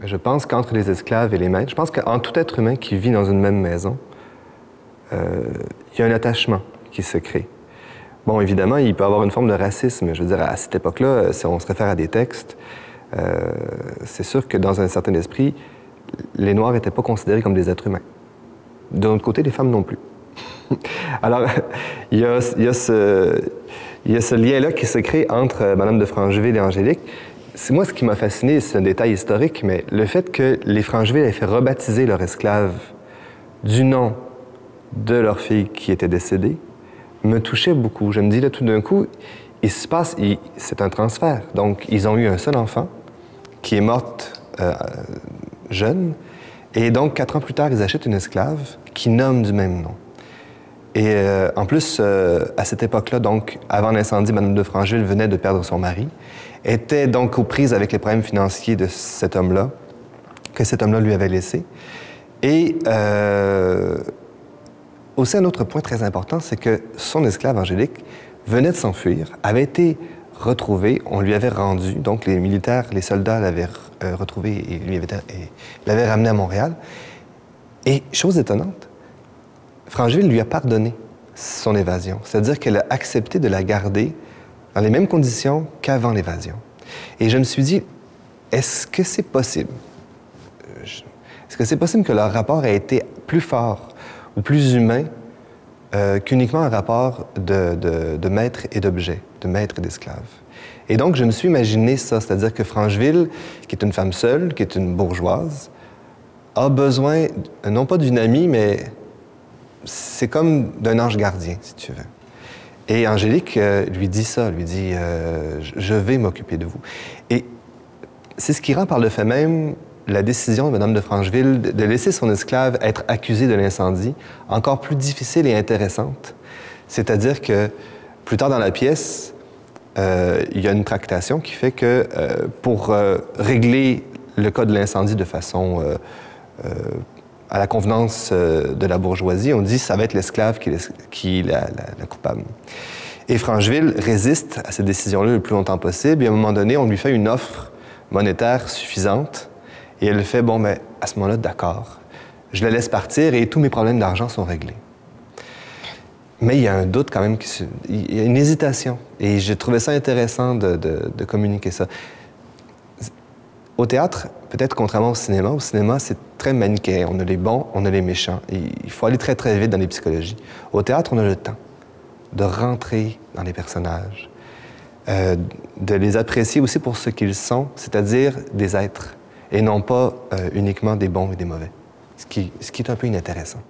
Je pense qu'entre les esclaves et les maîtres, je pense qu'en tout être humain qui vit dans une même maison, il y a un attachement qui se crée. Bon, évidemment, il peut y avoir une forme de racisme. Je veux dire, à cette époque-là, si on se réfère à des textes, c'est sûr que dans un certain esprit, les Noirs n'étaient pas considérés comme des êtres humains. De l'autre côté, les femmes non plus. Alors, il y a ce lien-là qui se crée entre Madame de Francheville et Angélique. C'est moi, ce qui m'a fasciné, c'est un détail historique, mais le fait que les Francheville aient fait rebaptiser leur esclave du nom de leur fille qui était décédée me touchait beaucoup. Je me dis, là, tout d'un coup, il se passe, c'est un transfert. Donc, ils ont eu un seul enfant qui est morte jeune, et donc, 4 ans plus tard, ils achètent une esclave qui nomme du même nom. Et en plus, à cette époque-là, donc, avant l'incendie, Madame de Francheville venait de perdre son mari, était donc aux prises avec les problèmes financiers de cet homme-là, que cet homme-là lui avait laissé. Et aussi, un autre point très important, c'est que son esclave, Angélique, venait de s'enfuir, avait été retrouvée, on lui avait rendu, donc les militaires, les soldats l'avaient retrouvée et l'avaient ramenée à Montréal. Et, chose étonnante, Francheville lui a pardonné son évasion, c'est-à-dire qu'elle a accepté de la garder dans les mêmes conditions qu'avant l'évasion. Et je me suis dit, est-ce que c'est possible? Est-ce que c'est possible que leur rapport ait été plus fort ou plus humain qu'uniquement un rapport de maître et d'objet, de maître et d'esclave? Et donc, je me suis imaginé ça, c'est-à-dire que Francheville, qui est une femme seule, qui est une bourgeoise, a besoin, non pas d'une amie, mais c'est comme d'un ange gardien, si tu veux. Et Angélique lui dit ça, lui dit je vais m'occuper de vous. Et c'est ce qui rend par le fait même la décision de Madame de Francheville de laisser son esclave être accusée de l'incendie encore plus difficile et intéressante. C'est-à-dire que plus tard dans la pièce, il y a une tractation qui fait que pour régler le cas de l'incendie de façon à la convenance de la bourgeoisie, on dit que ça va être l'esclave qui est la coupable. Et Francheville résiste à cette décision-là le plus longtemps possible, et à un moment donné, on lui fait une offre monétaire suffisante, et elle fait, bon, mais à ce moment-là, d'accord, je la laisse partir et tous mes problèmes d'argent sont réglés. Mais il y a un doute quand même, il y a une hésitation, et j'ai trouvé ça intéressant de communiquer ça. Au théâtre, peut-être contrairement au cinéma, c'est très manichéen. On a les bons, on a les méchants. Et il faut aller très, très vite dans les psychologies. Au théâtre, on a le temps de rentrer dans les personnages, de les apprécier aussi pour ce qu'ils sont, c'est-à-dire des êtres, et non pas uniquement des bons et des mauvais, ce qui est un peu inintéressant.